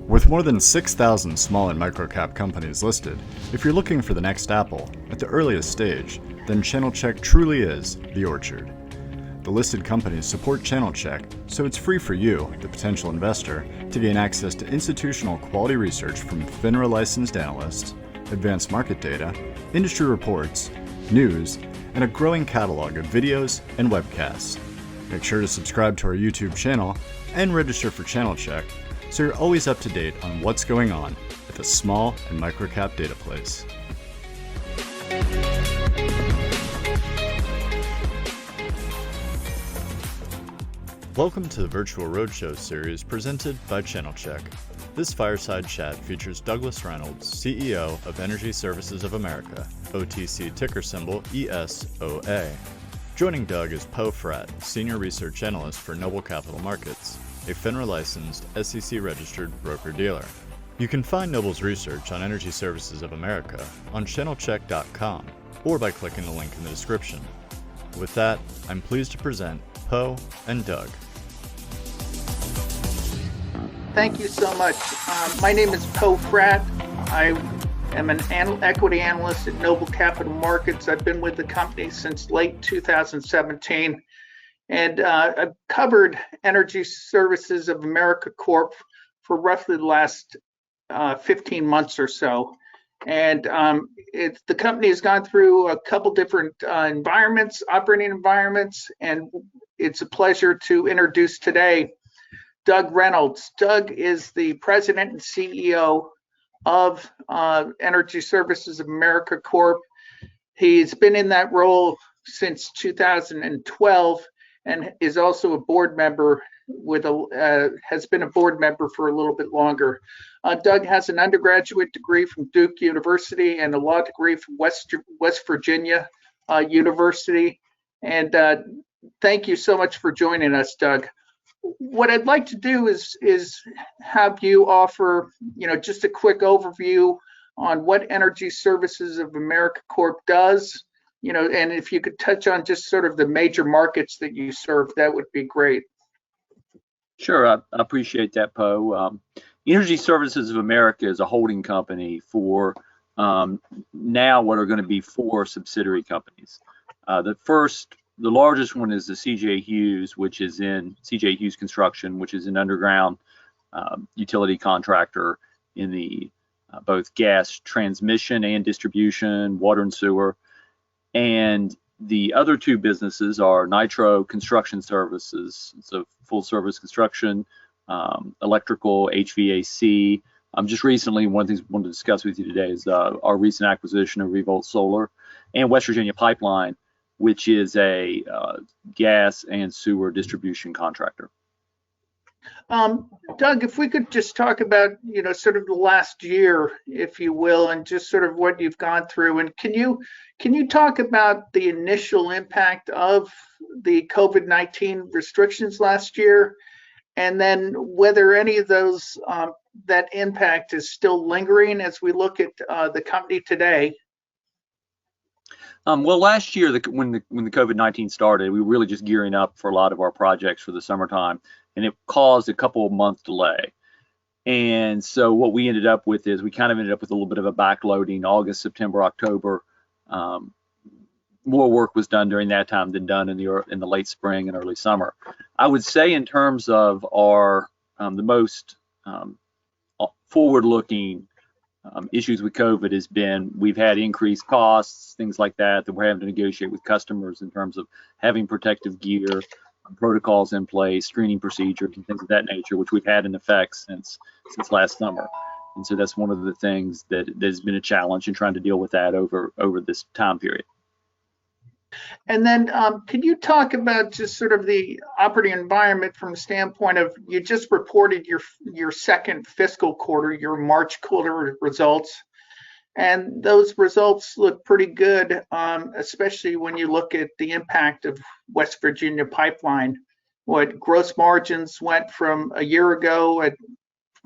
With more than 6,000 small and micro-cap companies listed, if you're looking for the next Apple at the earliest stage, then channelchek truly is the orchard. The listed companies support channelchek, so it's free for you, the potential investor, to gain access to institutional quality research from FINRA licensed analysts, advanced market data, industry reports, news, and a growing catalog of videos and webcasts. Make sure to subscribe to our YouTube channel and register for channelchek so you're always up to date on what's going on at the small and microcap data place. Welcome to the Virtual Roadshow series presented by channelchek. This Fireside chat features Douglas Reynolds, CEO of Energy Services of America, OTC ticker symbol ESOA. Joining Doug is Fratt, Senior Research Analyst for Noble Capital Markets, a FINRA-licensed, SEC-registered broker-dealer. You can find Noble's research on Energy Services of America on channelchek.com or by clicking the link in the description. With that, I'm pleased to present Poe and Doug. Thank you so much. My name is Poe Fratt. I am an equity analyst at Noble Capital Markets. I've been with the company since late 2017. And I've covered Energy Services of America Corp for roughly the last 15 months or so. And the company has gone through a couple different operating environments, and it's a pleasure to introduce today Doug Reynolds. Doug is the president and CEO of Energy Services of America Corp. He's been in that role since 2012. And is also a board member has been a board member for a little bit longer. Doug has an undergraduate degree from Duke University and a law degree from West Virginia University. And thank you so much for joining us, Doug. What I'd like to do is have you offer, just a quick overview on what Energy Services of America Corp does. And if you could touch on just sort of the major markets that you serve, that would be great. Sure, I appreciate that, Poe. Energy Services of America is a holding company for now what are going to be 4 subsidiary companies. The largest one is the CJ Hughes, which is in CJ Hughes Construction, which is an underground utility contractor in the both gas transmission and distribution, water and sewer. And the other 2 businesses are Nitro Construction Services, so full service construction, electrical, HVAC. Just recently, one of the things I wanted to discuss with you today is our recent acquisition of Revolt Solar, and West Virginia Pipeline, which is a gas and sewer distribution contractor. Doug, if we could just talk about, sort of the last year, if you will, and just sort of what you've gone through. And can you talk about the initial impact of the COVID-19 restrictions last year, and then whether any of those, that impact is still lingering as we look at the company today? Well, last year, when the COVID-19 started, we were really just gearing up for a lot of our projects for the summertime, and it caused a couple of month delay. And so what we ended up with is we kind of ended up with a little bit of a backloading. August, September, October. More work was done during that time than done in the late spring and early summer. I would say in terms of our the most forward-looking issues with COVID has been we've had increased costs, things like that we're having to negotiate with customers in terms of having protective gear, protocols in place, screening procedures, and things of that nature, which we've had in effect since last summer. And so that's one of the things that has been a challenge in trying to deal with that over this time period. And then can you talk about just sort of the operating environment from the standpoint of, you just reported your second fiscal quarter, your March quarter results, and those results look pretty good, especially when you look at the impact of West Virginia Pipeline. What gross margins went from a year ago at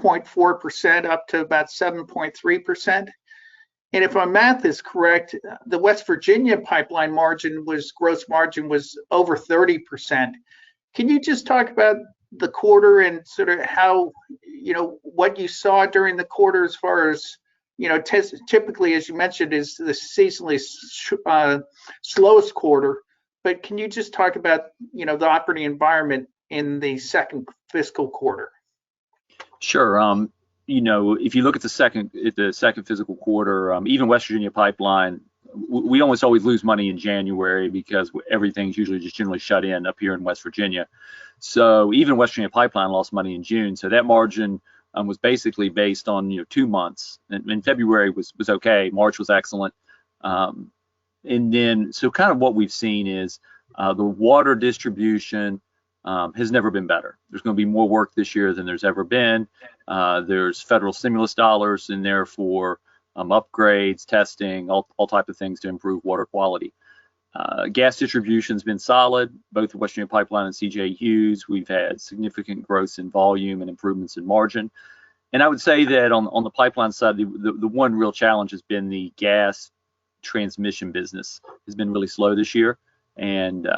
0.4% up to about 7.3%. And if my math is correct, the West Virginia pipeline gross margin was over 30%. Can you just talk about the quarter and sort of how, what you saw during the quarter as far as, typically, as you mentioned, is the seasonally slowest quarter. But can you just talk about, the operating environment in the second fiscal quarter? Sure. If you look at the second fiscal quarter, even West Virginia Pipeline, we almost always lose money in January because everything's usually just generally shut in up here in West Virginia. So even West Virginia Pipeline lost money in June. So that margin was basically based on 2 months. And February was okay. March was excellent. And then so kind of what we've seen is the water distribution has never been better. There's going to be more work this year than there's ever been. There's federal stimulus dollars in there for upgrades, testing, all type of things to improve water quality. Gas distribution's been solid, both West Virginia Pipeline and CJ Hughes. We've had significant growth in volume and improvements in margin. And I would say that on the pipeline side, the one real challenge has been the gas transmission business has been really slow this year, and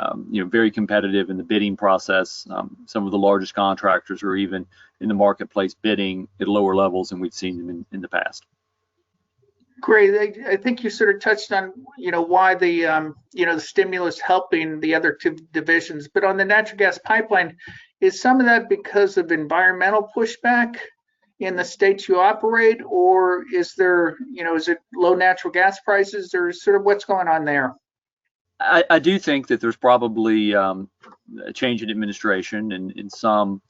very competitive in the bidding process. Some of the largest contractors are even in the marketplace bidding at lower levels than we've seen them in the past. Great. I think you sort of touched on, why the, the stimulus helping the other two divisions, but on the natural gas pipeline, is some of that because of environmental pushback in the states you operate, or is there, is it low natural gas prices, or sort of what's going on there? I do think that there's probably a change in administration and some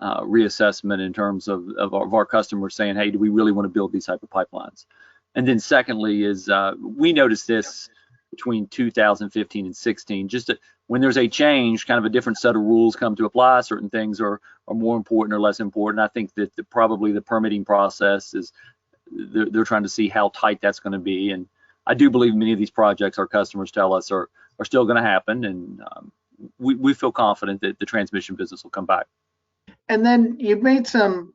reassessment in terms of our customers saying, hey, do we really want to build these type of pipelines? And then secondly is we noticed this between 2015 and 16, just when there's a change, kind of a different set of rules come to apply, certain things are more important or less important. I think that probably the permitting process is, they're trying to see how tight that's going to be. And I do believe many of these projects our customers tell us are still going to happen. And we feel confident that the transmission business will come back. And then you made some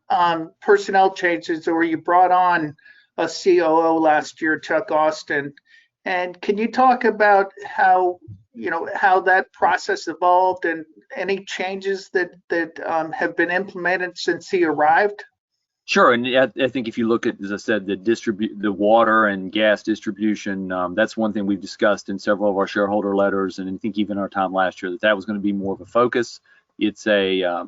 personnel changes, or you brought on a COO last year, Chuck Austin. And can you talk about how that process evolved and any changes that have been implemented since he arrived? Sure, and I think if you look at, as I said, the water and gas distribution, that's one thing we've discussed in several of our shareholder letters, and I think even our time last year, that was going to be more of a focus. It's a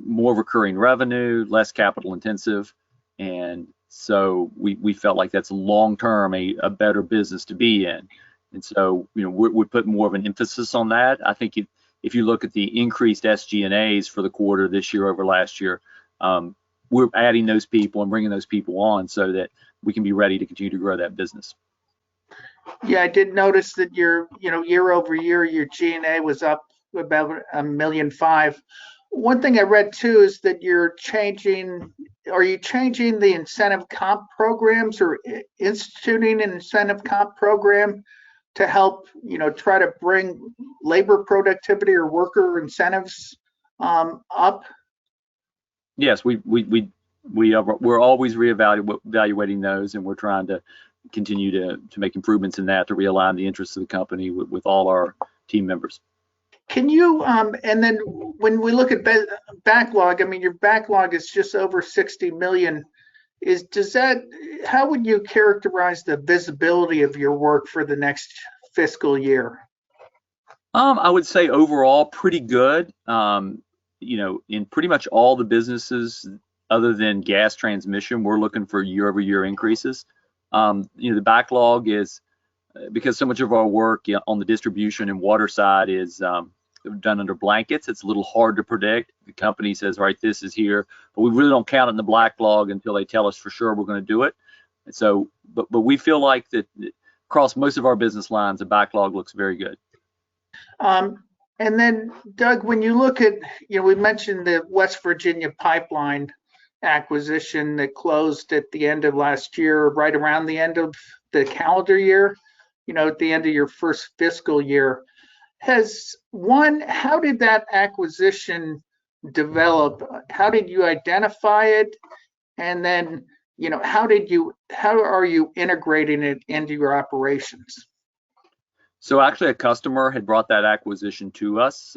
more recurring revenue, less capital intensive, and so we felt like that's long term a better business to be in. And so we put more of an emphasis on that. I think if you look at the increased SG&As for the quarter this year over last year, we're adding those people and bringing those people on so that we can be ready to continue to grow that business. Yeah, I did notice that your year over year, your G&A was up about $1.5 million. One thing I read too is that are you changing the incentive comp programs or instituting an incentive comp program to help, try to bring labor productivity or worker incentives up? Yes, we're always evaluating those, and we're trying to continue to make improvements in that to realign the interests of the company with all our team members. Can you, and then when we look at backlog, I mean, your backlog is just over 60 million. How would you characterize the visibility of your work for the next fiscal year? I would say overall pretty good. In pretty much all the businesses other than gas transmission, we're looking for year-over-year increases. The backlog is, because so much of our work on the distribution and water side is done under blankets, it's a little hard to predict. The company says, right, this is here, but we really don't count it in the backlog until they tell us for sure we're going to do it. And so, but we feel like that across most of our business lines, the backlog looks very good. And then, Doug, when you look at, we mentioned the West Virginia pipeline acquisition that closed at the end of last year, right around the end of the calendar year, at the end of your first fiscal year. How did that acquisition develop? How did you identify it? And then, how are you integrating it into your operations? So actually a customer had brought that acquisition to us.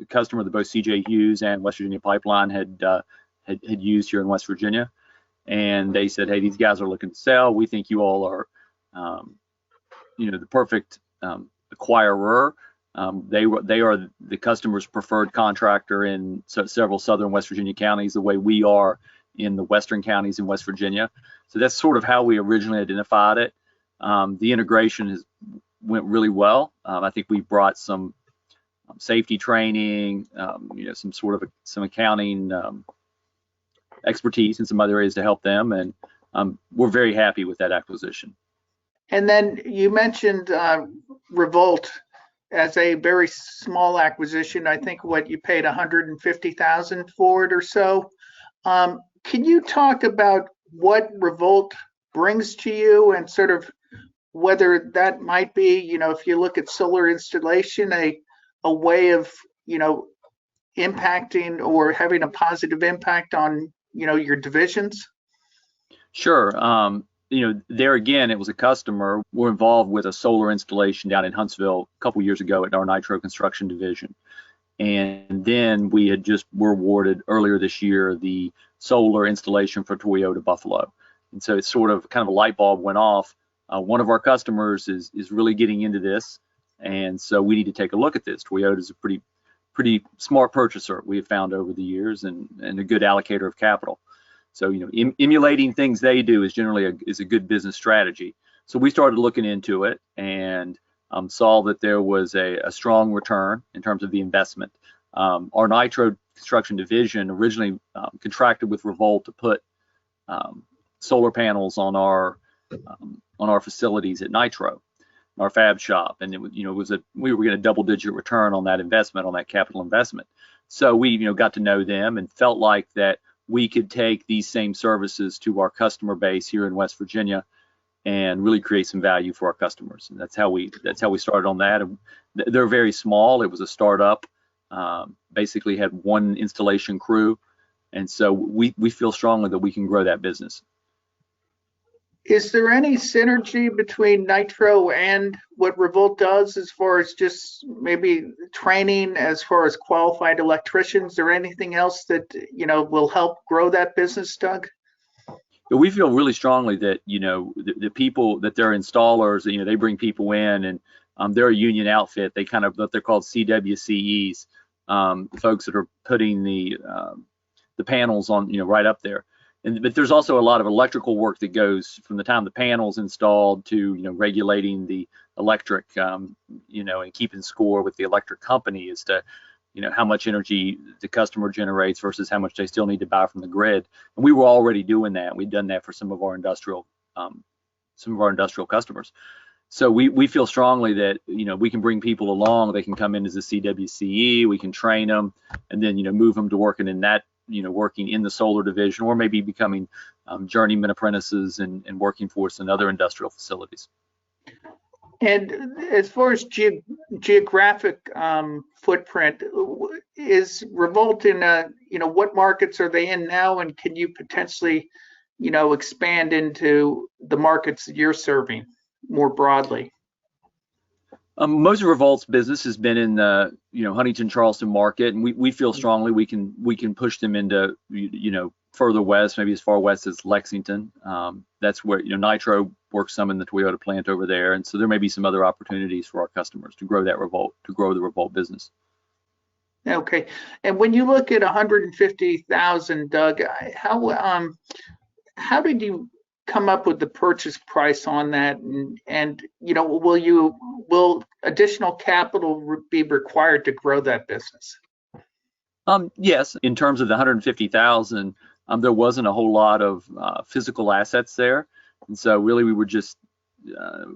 customer that both CJ Hughes and West Virginia Pipeline had used here in West Virginia, and they said, hey, these guys are looking to sell. We think you all are, the perfect acquirer. They are the customer's preferred contractor in several southern West Virginia counties, the way we are in the western counties in West Virginia. So that's sort of how we originally identified it. The integration went really well. I think we brought some safety training, some accounting expertise in some other areas to help them, and we're very happy with that acquisition. And then you mentioned Revolt as a very small acquisition. I think what you paid $150,000 for it or so. Can you talk about what Revolt brings to you and sort of whether that might be, if you look at solar installation, a way of, impacting or having a positive impact on, your divisions? Sure. There again, it was a customer. We're involved with a solar installation down in Huntsville a couple years ago at our Nitro construction division. And then we were awarded earlier this year the solar installation for Toyota Buffalo. And so it's sort of kind of a light bulb went off. One of our customers is really getting into this, and so we need to take a look at this. Toyota is a pretty smart purchaser we have found over the years, and a good allocator of capital. So emulating things they do is generally a good business strategy. So we started looking into it and saw that there was a strong return in terms of the investment. Our Nitro construction division originally contracted with Revolt to put solar panels on our facilities at Nitro, our fab shop, and we were getting a double-digit return on that investment, on that capital investment. So we got to know them and felt like that we could take these same services to our customer base here in West Virginia and really create some value for our customers. And that's how we started on that. And they're very small. It was a startup. Basically had one installation crew, and so we feel strongly that we can grow that business. Is there any synergy between Nitro and what Revolt does as far as just maybe training, as far as qualified electricians, or anything else that will help grow that business, Doug? But we feel really strongly that the people that they're installers, they bring people in, and they're a union outfit. They kind of what they're called CWCEs, folks that are putting the panels on right up there. But there's also a lot of electrical work that goes from the time the panel's installed to regulating the electric, and keeping score with the electric company as to how much energy the customer generates versus how much they still need to buy from the grid. And we were already doing that. We've done that for some of our industrial customers. So we feel strongly that we can bring people along. They can come in as a CWCE. We can train them, and then move them to working in that. Working in the solar division, or maybe becoming journeyman apprentices and working for us in other industrial facilities. And as far as geographic footprint, is Revolt in what markets are they in now, and can you potentially expand into the markets that you're serving more broadly? Most of Revolt's business has been in the Huntington, Charleston market, and we feel strongly we can push them into further west, maybe as far west as Lexington. That's where Nitro works some in the Toyota plant over there, and so there may be some other opportunities for our customers to grow the Revolt business. Okay, and when you look at 150,000, Doug, how did you come up with the purchase price on that, and will additional capital be required to grow that business? Yes, in terms of the 150,000, there wasn't a whole lot of physical assets there, and so really we were just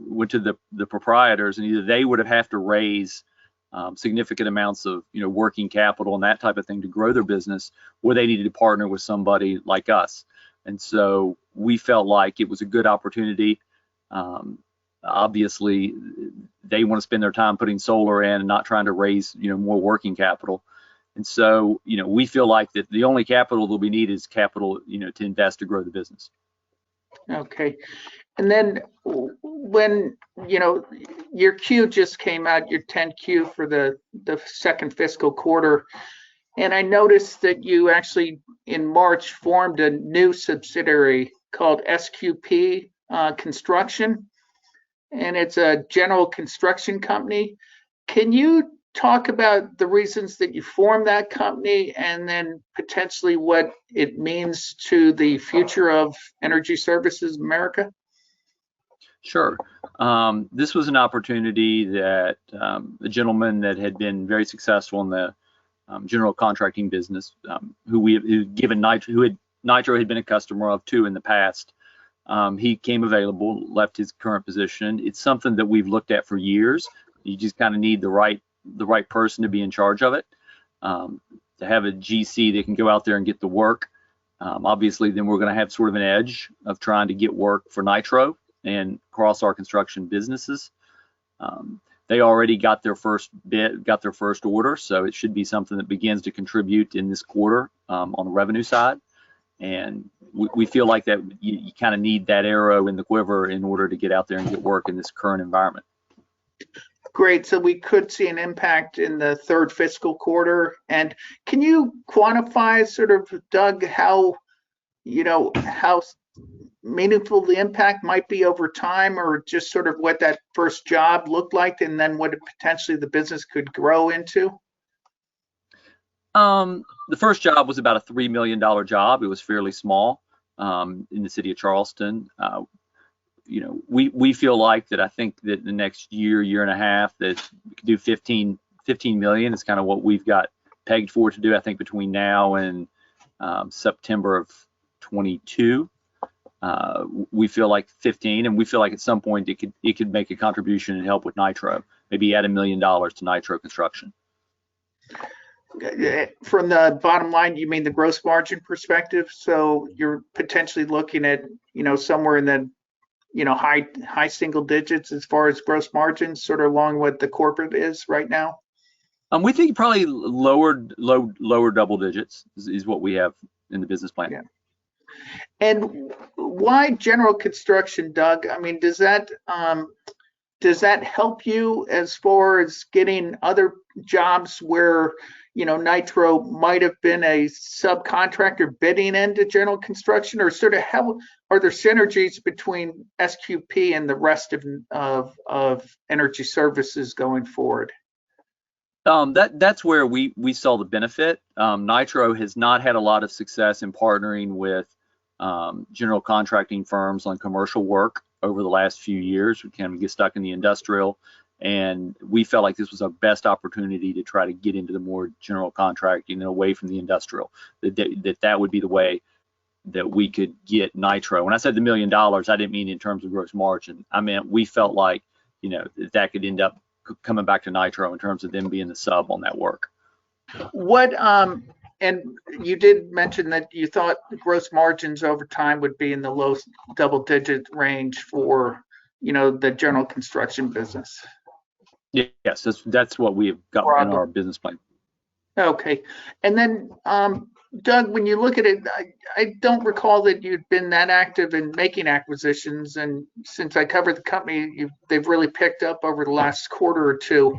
went to the proprietors, and either they would have to raise significant amounts of working capital and that type of thing to grow their business, or they needed to partner with somebody like us. And so we felt like it was a good opportunity. Obviously, they want to spend their time putting solar in and not trying to raise more working capital. And so we feel like that the only capital that we need is capital to invest to grow the business. Okay. And then when, your Q just came out, your 10Q for the second fiscal quarter, and I noticed that you actually in March formed a new subsidiary called SQP Construction, and it's a general construction company. Can you talk about the reasons that you formed that company and then potentially what it means to the future of Energy Services America? Sure. This was an opportunity that a gentleman that had been very successful in the general contracting business, who Nitro had been a customer of too in the past. He came available, left his current position. It's something that we've looked at for years. You just kind of need the right person to be in charge of it, to have a GC that can go out there and get the work. Obviously, then we're going to have sort of an edge of trying to get work for Nitro and across our construction businesses. They already got their first order, so it should be something that begins to contribute in this quarter on the revenue side. And we feel like that you kind of need that arrow in the quiver in order to get out there and get work in this current environment. Great. So we could see an impact in the third fiscal quarter. And can you quantify sort of, Doug, how meaningful the impact might be over time, or just sort of what that first job looked like and then what potentially the business could grow into? The first job was about a $3 million job. It was fairly small in the city of Charleston. We feel like that. I think that the next year and a half that we could do 15 million is kind of what we've got pegged for to do. I think between now and September of 22, we feel like 15, and we feel like at some point it could make a contribution and help with Nitro. Maybe add $1 million to Nitro construction. From the bottom line, you mean the gross margin perspective? So you're potentially looking at, somewhere in the, high single digits as far as gross margins, sort of along what the corporate is right now? We think probably lower double digits is what we have in the business plan. Yeah. And why general construction, Doug? I mean, does that help you as far as getting other jobs where, Nitro might have been a subcontractor bidding into general construction, or sort of how are there synergies between SQP and the rest of energy services going forward? That's where we saw the benefit. Nitro has not had a lot of success in partnering with general contracting firms on commercial work over the last few years. We kind of get stuck in the industrial, and we felt like this was our best opportunity to try to get into the more general contracting and away from the industrial. That would be the way that we could get Nitro. When I said the $1 million, I didn't mean in terms of gross margin. I meant we felt like that could end up coming back to Nitro in terms of them being the sub on that work. What and you did mention that you thought the gross margins over time would be in the low double-digit range for, the general construction business. Yes, that's what we've got in our business plan. Okay. And then, Doug, when you look at it, I don't recall that you'd been that active in making acquisitions. And since I covered the company, they've really picked up over the last quarter or two.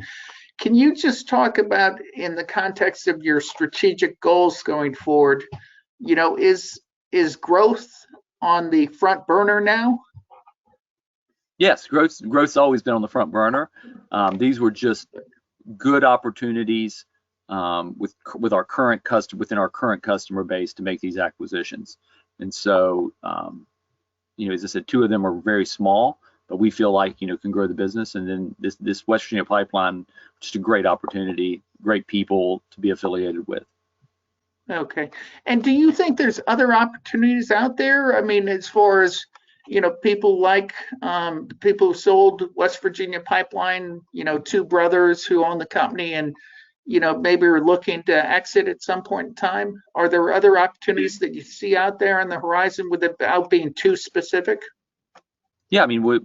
Can you just talk about, in the context of your strategic goals going forward, is growth on the front burner now? Yes, growth's always been on the front burner. These were just good opportunities within our current customer base to make these acquisitions. And so, as I said, 2 of them are very small, but we feel like can grow the business. And then this West Virginia pipeline, just a great opportunity, great people to be affiliated with. Okay. And do you think there's other opportunities out there? I mean, as far as people like the people who sold West Virginia Pipeline, 2 brothers who own the company and, maybe are looking to exit at some point in time. Are there other opportunities that you see out there on the horizon without being too specific? Yeah, I mean, we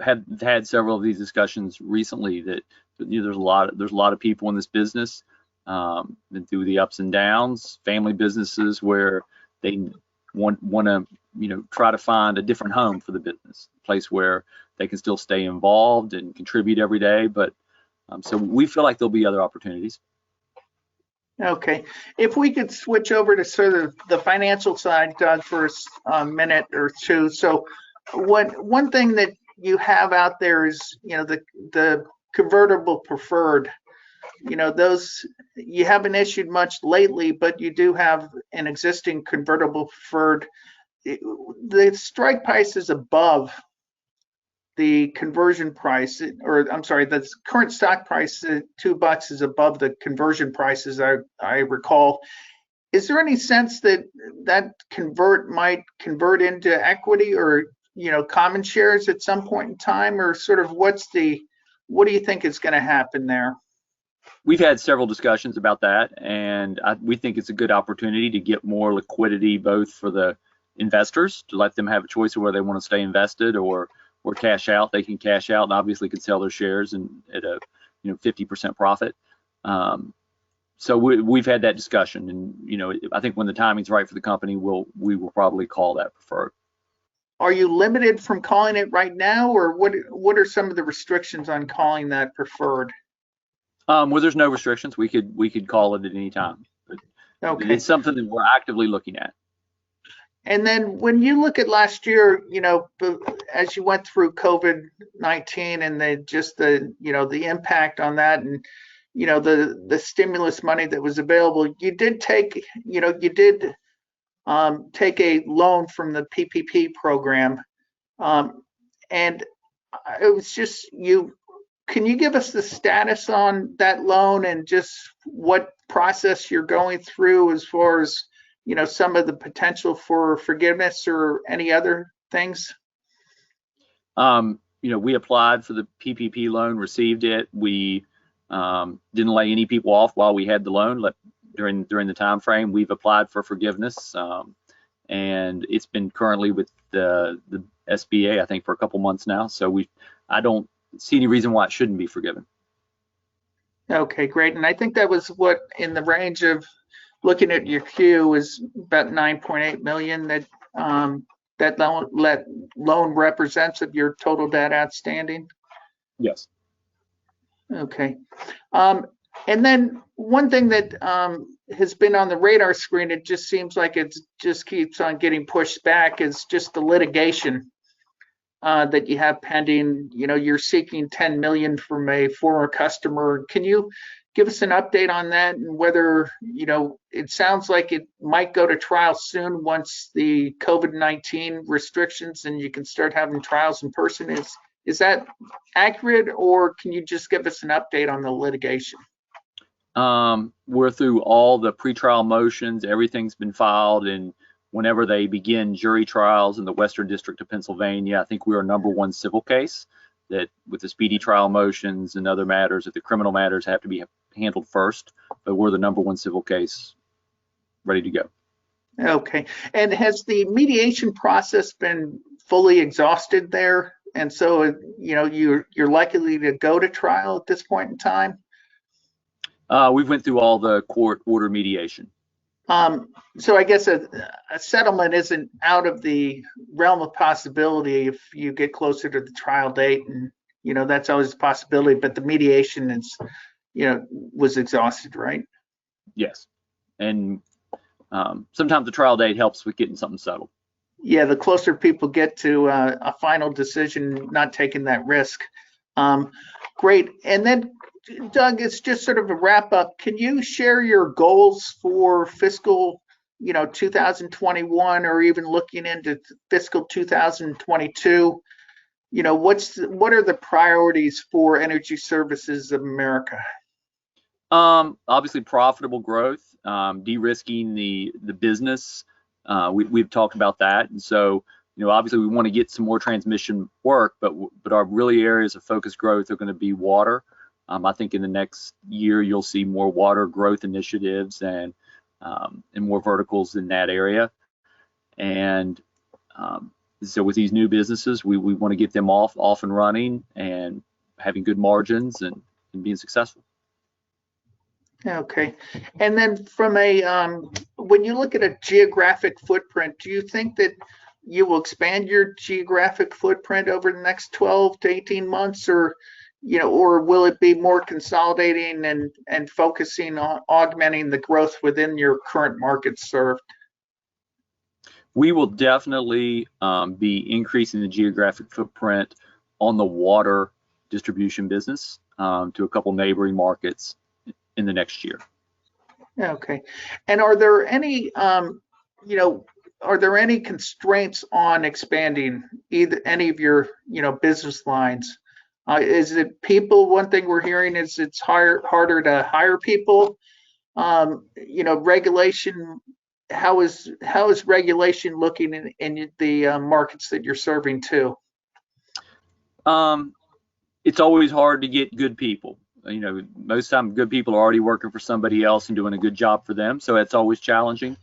have had several of these discussions recently that there's a lot of people in this business, been through the ups and downs, family businesses where they want to try to find a different home for the business, a place where they can still stay involved and contribute every day. But so we feel like there'll be other opportunities. Okay, if we could switch over to sort of the financial side, Doug, for a minute or two. So one thing that you have out there is, the convertible preferred. Those you haven't issued much lately, but you do have an existing convertible preferred. The strike price is above the conversion price, or I'm sorry, the current stock price, $2 is above the conversion price, as I recall. Is there any sense that convert might convert into equity or common shares at some point in time, or sort of what do you think is going to happen there? We've had several discussions about that, and we think it's a good opportunity to get more liquidity, both for the investors, to let them have a choice of where they want to stay invested or cash out. They can cash out and obviously could sell their shares and at a 50% profit. So we've had that discussion, and I think when the timing's right for the company, we will probably call that preferred. Are you limited from calling it right now, or what are some of the restrictions on calling that preferred? Well, there's no restrictions. We could call it at any time. But okay. It's something that we're actively looking at. And then when you look at last year, as you went through COVID-19 and the impact on that, and the stimulus money that was available, you did take take a loan from the PPP program, and it was just Can you give us the status on that loan and just what process you're going through as far as some of the potential for forgiveness or any other things? We applied for the PPP loan, received it. We didn't lay any people off while we had the loan. During the time frame, we've applied for forgiveness, and it's been currently with the SBA, I think, for a couple months now. So I don't see any reason why it shouldn't be forgiven. Okay, great. And I think that was what, in the range of, looking at your queue, is about 9.8 million that loan represents of your total debt outstanding? Yes. Okay. And then one thing that has been on the radar screen, it just seems like it just keeps on getting pushed back, is just the litigation that you have pending. You're seeking $10 million from a former customer. Can you give us an update on that, and whether, it sounds like it might go to trial soon once the COVID-19 restrictions and you can start having trials in person. Is that accurate, or can you just give us an update on the litigation? We're through all the pretrial motions. Everything's been filed, and whenever they begin jury trials in the Western District of Pennsylvania, I think we are #1 civil case, that with the speedy trial motions and other matters, that the criminal matters have to be handled first, but we're the #1 civil case ready to go. Okay. And has the mediation process been fully exhausted there? And so, you're likely to go to trial at this point in time? We've went through all the court order mediation. So I guess a settlement isn't out of the realm of possibility if you get closer to the trial date, and that's always a possibility, but the mediation is was exhausted, right? Yes. And sometimes the trial date helps with getting something settled. Yeah, the closer people get to a final decision, not taking that risk. Great. And then, Doug, it's just sort of a wrap up. Can you share your goals for fiscal 2021, or even looking into fiscal 2022? What are the priorities for Energy Services of America? Obviously profitable growth, de-risking the business. We've talked about that, and so obviously we want to get some more transmission work, but our really areas of focused growth are going to be water. I think in the next year you'll see more water growth initiatives and more verticals in that area. And so with these new businesses, we want to get them off and running and having good margins and being successful. Okay. And then from when you look at a geographic footprint, do you think that you will expand your geographic footprint over the next 12 to 18 months, or or will it be more consolidating and focusing on augmenting the growth within your current markets served? We will definitely be increasing the geographic footprint on the water distribution business to a couple neighboring markets in the next year. Okay. And are there any, are there any constraints on expanding any of your, business lines? Is it people? One thing we're hearing is it's harder to hire people. Regulation. How is regulation looking in the markets that you're serving too? It's always hard to get good people. Most time good people are already working for somebody else and doing a good job for them, so it's always challenging.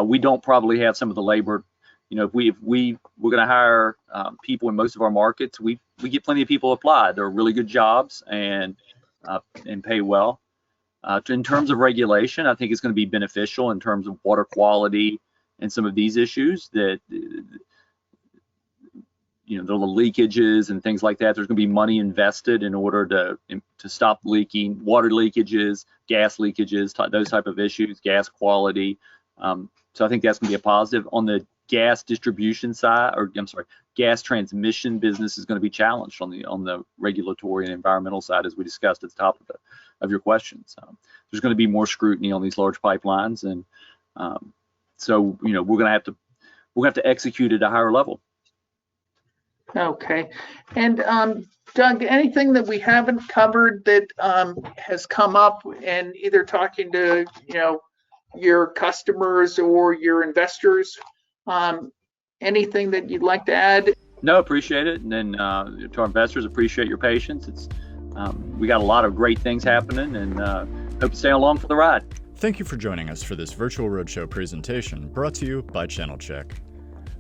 We don't probably have some of the labor. If we're going to hire people in most of our markets, we get plenty of people apply. They're really good jobs and pay well. In terms of regulation, I think it's going to be beneficial in terms of water quality and some of these issues that the leakages and things like that. There's going to be money invested in order to stop leaking, water leakages, gas leakages, those type of issues, gas quality. So I think that's going to be a positive. On the gas distribution side, or I'm sorry, gas transmission business is going to be challenged on the regulatory and environmental side, as we discussed at the top of your questions. There's going to be more scrutiny on these large pipelines, and so we're going to have to execute at a higher level. Okay. And Doug, anything that we haven't covered that has come up in either talking to your customers or your investors? Anything that you'd like to add? No, appreciate it. And then to our investors, appreciate your patience. We got a lot of great things happening, and hope you stay along for the ride. Thank you for joining us for this virtual roadshow presentation brought to you by channelchek.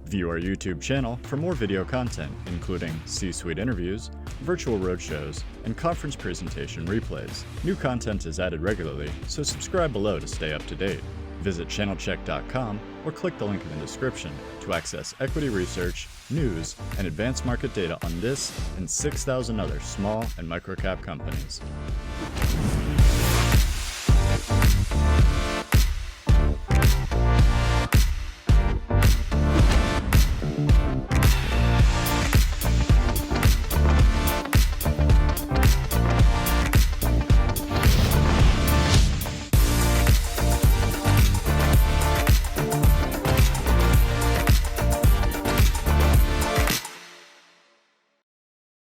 View our YouTube channel for more video content, including C-suite interviews, virtual roadshows, and conference presentation replays. New content is added regularly, so subscribe below to stay up to date. Visit channelchek.com or click the link in the description to access equity research, news, and advanced market data on this and 6,000 other small and microcap companies.